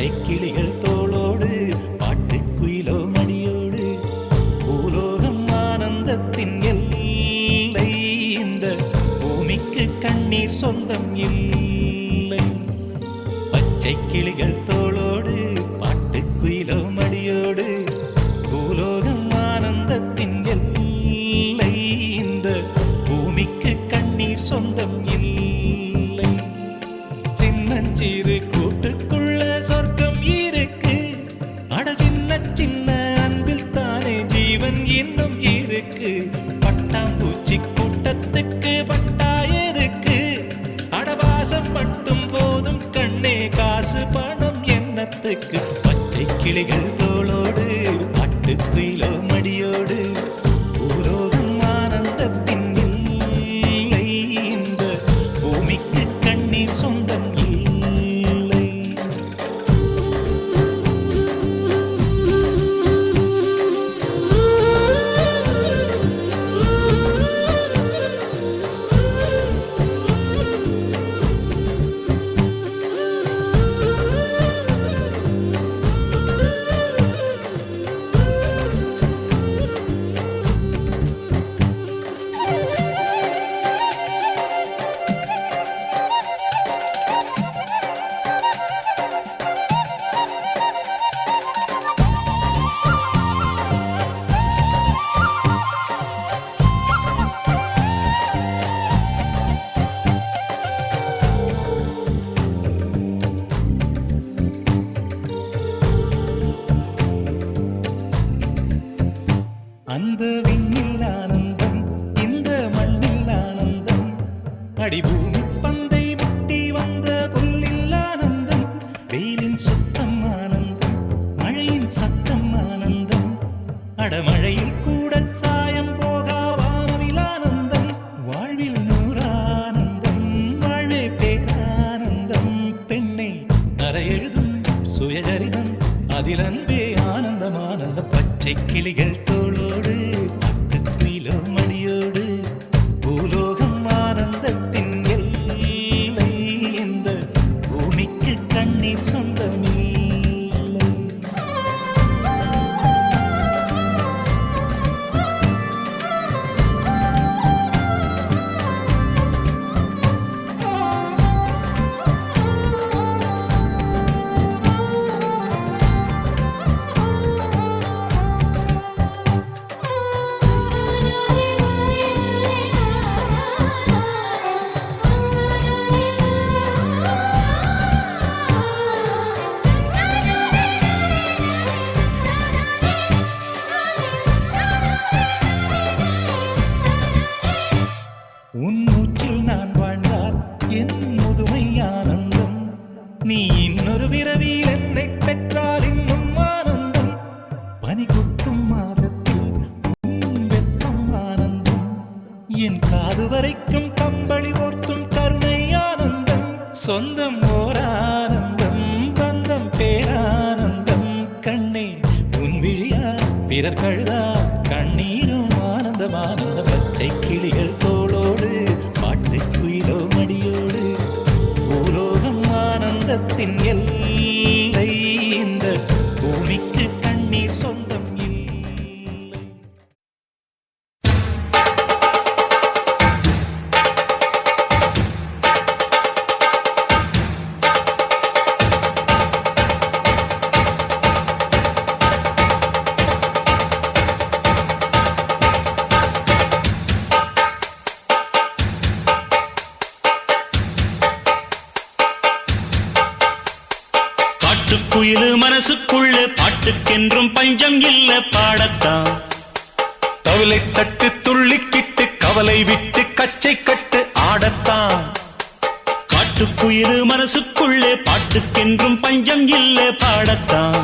பச்சை கிளிகள் தோளோடு பாட்டுக்குயிலோ மடியோடு பூலோகம் ஆனந்தத்தின் எல்லை. இந்த பூமிக்கு கண்ணீர் சொந்தம் இல்லை. பச்சை கிளிகள் தோளோடு பாட்டுக்குயிலோ மடியோடு பூலோகம் ஆனந்தத்தின் எல்லை. இந்த பூமிக்கு கண்ணீர் சொந்தம் இல்லை. சின்னஞ்சிறு கூட்டுக்குள்ள சொர்க்கம் இருக்கு. அட சின்ன சின்ன அன்பில் தானே ஜீவன் இன்னும் இருக்கு. பட்டாம்பூச்சி கூட்டத்துக்கு பட்டா எதுக்கு? அடவாசம் மட்டும் போதும் கண்ணே, காசு பணம் என்னத்துக்கு? பச்சை கிளிகள் தோளோடு பாட்டுக்குயிலோ மடியோடு பூலோகம் ஆனந்தத்தின் இல்லை. இந்த பூமிக்கு கண்ணீர் சொந்தம் இல்லை. அந்த விண்ணில் ஆனந்தம், இந்த மண்ணில் ஆனந்தம். அடிபூமி பந்தை முட்டி வந்த புல்லில் ஆனந்தம். வெயிலின் சுத்தம் ஆனந்தம், மழையின் சத்தம் ஆனந்தம். அடமழையில் கூட சாயம் போகா வானவில் ஆனந்தம். வாழ்வில் நூறானந்தம், வாழ்வே பேரானந்தம். பெண்ணை அறை எழுதும் சுயசரிதம், அதில் அன்பே ஆனந்தம் ஆனந்தம். பச்சை கிளிகள் தோளோடு பாட்டுக்குயிலோ மடியோடு பூலோகம் ஆனந்தத்தின் எல்லை. இந்த பூமிக்கு கண்ணீர் சொந்தமில்லை. உன் மூச்சில் நான் வாழ்ந்தால் என் முதுமை ஆனந்தம். நீ இன்னொரு விரவியில் என்னை பெற்றால் இன்னும் ஆனந்தம். பனி கொட்டும் மாதத்தில் உன் வெப்பம் ஆனந்தம். என் காது வரைக்கும் கம்பளி போர்த்தும் கருணை ஆனந்தம். சொந்தம் ஓர் ஆனந்தம், பந்தம் பேரானந்தம். கண்ணே உன் விழியா பிறர் கழுதா கண்ணீரும் ஆனந்தம் ஆனந்த. பச்சை கிளிகள் தோளோடு பாட்டுக்குயிலோ மடியோடு பூலோகம் ஆனந்தத்தின் எல்லை. இந்த பூமிக்கு கண்ணீர் சொந்தம் இல்லை. குயிலு மனசுக்குள்ள பாட்டுக்கென்றும் பஞ்சம் இல்ல பாடத்தான். தவளை தட்டு துள்ளிக்கிட்டு கவலை விட்டு கச்சை கட்டு ஆடத்தான். காட்டுக்குயிலு மனசுக்குள்ள பாட்டுக்கென்றும் பஞ்சம் இல்ல பாடத்தான்.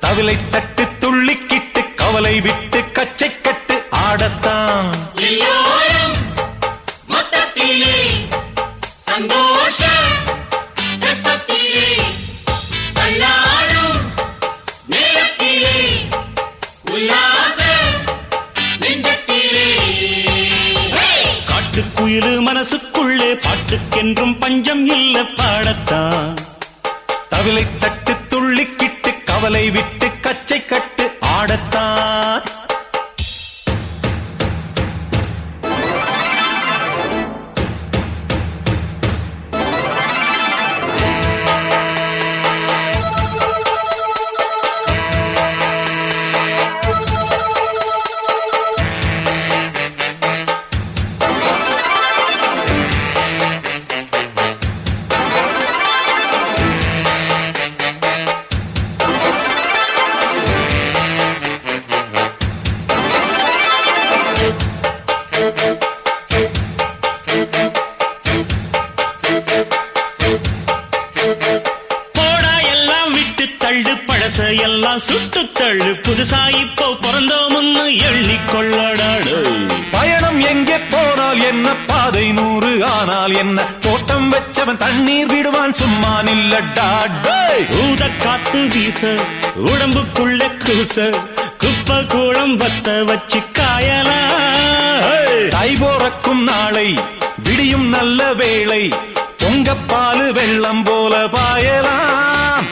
தவளை தட்டு துள்ளிக்கிட்டு கவலை விட்டு கச்சை கட்டு ஆடத்தான். எல்லோரும் மொத்தத்திலே சந்தோஷ வெப்பத்திலே தள்ளாடும் நேரத்திலே உல்லாச நெஞ்சத்திலே. காட்டுக்குயிலு மனசுக்குள்ளே பாட்டுக்கென்றும் பஞ்சம் இல்ல பாடத்தான். தவிலை தட்டு துள்ளிக்கிட்டு கவலை விட்டு கச்சை கட்டு ஆடத்தான். எல்லாம் சுட்டு தள்ளு புதுசா இப்போ பிறந்தோம்னு எண்ணிக்கொள்ளடாடு. பயணம் எங்கே போனால் என்ன பாதை 100 ஆனால் என்ன தோட்டம் வச்சவன் தண்ணீர் விடுவான் சும்மா நில்லடாடு. ஊத காத்து வீச உடம்புக்குள்ள கூச குப்பை கூடம் பத்த வச்சு காயலாம். தை போறக்கும் நாளை விடியும் நல்ல வேளை பொங்கப்பாலு வெள்ளம் போல பாயலாம்.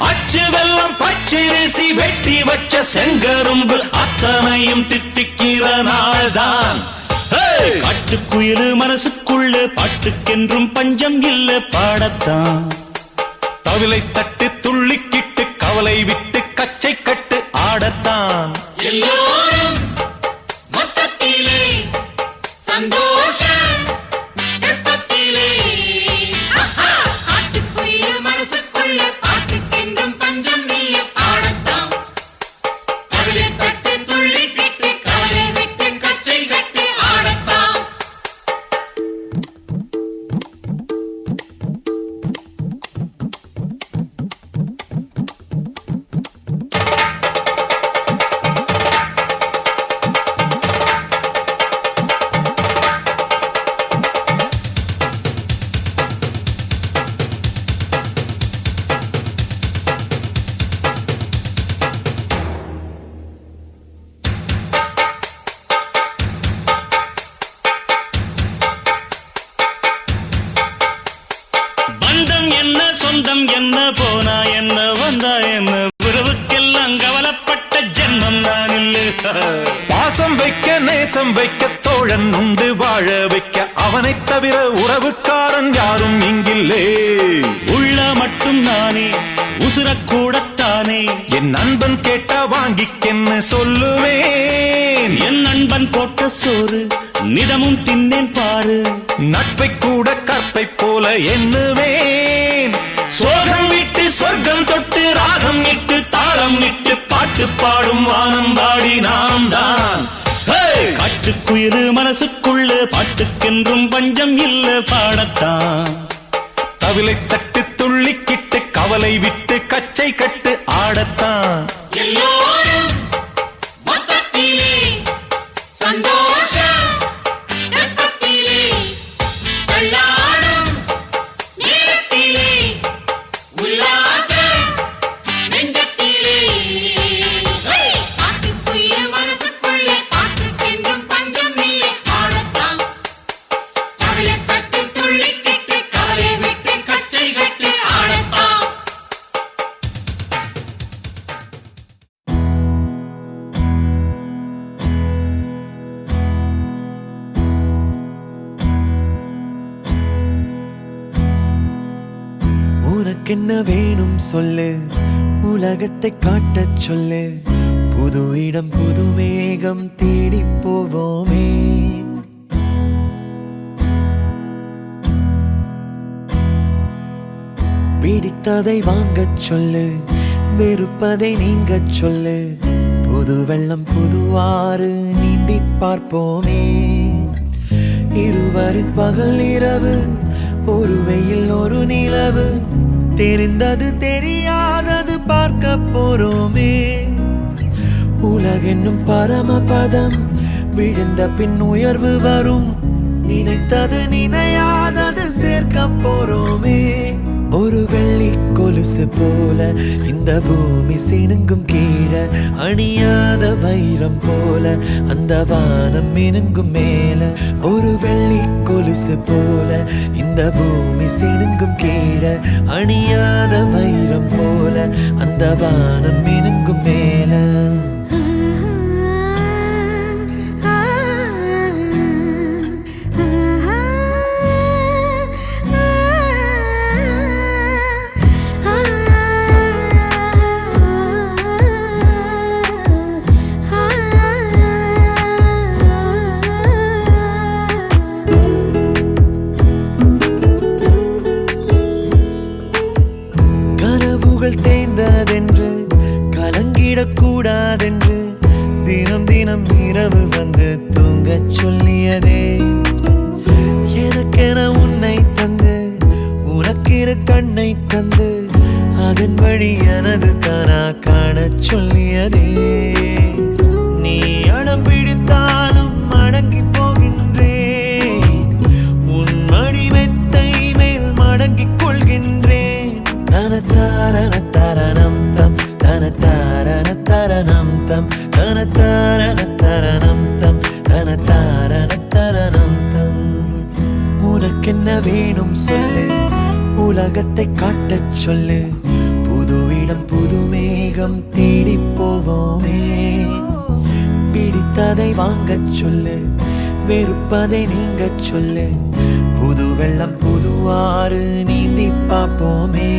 அச்சு வெள்ளம் பச்சரிசி வெட்டி வச்ச செங்கரும்பு அத்தனையும் தித்திக்கிற நாள்தான். காட்டுக்குயிலு மனசுக்குள்ள பாட்டுக்கென்றும் பஞ்சம் இல்ல பாடத்தான். தவிலை தட்டு துள்ளிக்கிட்டு கவலை விட்டு கச்சை கட்டு ஆடத்தான். எல்லோரும் மொத்தத்திலே சந்தோஷ வெப்பத்திலே காட்டுக்குயில் மனசுக்குள்ள பாட்டுக்கென்றும் பஞ்சம் இல்ல பாடத்தான். தவிலை தட்டு துள்ளிக்கிட்டு கவலை விட்டு கச்சை கட்டு ஆடத்தான். பந்தம் என்ன சொந்தம் என்ன போனா என்ன வந்தா என்ன உறவுக்கெல்லாம் கவலைப்பட்ட ஜென்மம் நான் இல்ல. பாசம் வைக்க நேசம் வைக்க தோழன் உண்டு வாழ வைக்க அவனைத் தவிர உறவுக்காரன் யாரும் இங்கில்லே. உள்ள மட்டும் நானே உசுரக்கூடத்தானே என் நண்பன் கேட்டா வாங்கிக்கென்னு சொல்லுவேன். என் நண்பன் போட்ட சோறு நிதமும் தின்னேன் பாரு. நட்பை கூட கற்பை போல எண்ணுவேன். சோகம் விட்டு சொர்க்கம் தொட்டு ராகம் இட்டு தாளம் இட்டு பாட்டு பாடும் வானம் பாடி நாம் தான். காட்டுக்குயிரு மனசுக்குள்ள பாட்டுக்கென்றும் பஞ்சம் இல்ல பாடத்தான். தவிலை தட்டு துள்ளிக்கிட்டு கவலை விட்டு கச்சை கட்டு ஆடத்தான். எல்லோரும் மொத்தத்திலே சந்தோஷ வெப்பத்திலே தள்ளாடும் நேரத்திலே உல்லாச நெஞ்சத்திலே காட்டுக்குயில் மனசுக்குள்ளே பாட்டுக்கென்றும் பஞ்சம் இல்லை பாடத்தான். கவலை தட்டு துள்ளிக்கிட்டு கவலை விட்டு கச்சை கட்டு ஆடத்தான். உனக்கென்ன வேணும் சொல்லு, உலகத்தை காட்டச் சொல்லு. புது இடம் புது மேகம் தேடி போவோமே. பிடித்ததை வாங்கச் சொல்லு, வெறுப்பதை நீங்கச் சொல்லு. புது வெள்ளம் புது ஆறு நீந்தி பார்ப்போமே. இருவரின் பகல் இரவு, ஒரு வெயில் ஒரு நிலவு. தெரிந்தது தெரியாதது பார்க்க போறோமே. உலகென்னும் பரமபதம், விழுந்த பின் உயர்வு வரும். நினைத்தது நினையாதது சேர்க்க போறோமே. ஒரு வெள்ளி கொலுசு போல இந்த பூமி சினுங்கும் கீழே. அணியாத வைரம் போல அந்த வானம் மினுங்கும் மேல. ஒரு வெள்ளி கொலுசு கொலுசு போல இந்த பூமி சினுங்கும் கீழே அணியாத வைரம் போல அந்த வானம் மினுங்கும் மேல கனவுகள் தேய்ந்ததென்று கலங்கிடக்கூடாதென்று தினம் தினம் இரவு வந்து தூங்கச் சொல்லியதே எனக்கென உன்னை தந்து உனக்கிரு கண்ணை தந்து அதன் வழி எனது கனா காணச் சொல்லியதே நீ அடம் பிடித்தாலும் அடங்கி போகின்றேன் உன் மடி மெத்தை மேல் மடங்கிக் கொள்கின்றேன் தனத்தாரண தரணம் தம் தனத்தாரண தரணம் தம் தனத்தாரண தரணம் தம் தனத்தாரண தரணம் தம் உனக்கென்ன வேணும் சொல்லு உலகத்தை காட்டச் சொல்லு புது இடம் புது மேகம் தேடி போவோமே பிடித்ததை வாங்கச் சொல்லு வெறுப்பதை நீங்கச் சொல்லு புது வெள்ளம் புது ஆறு நீந்தி பார்ப்போமே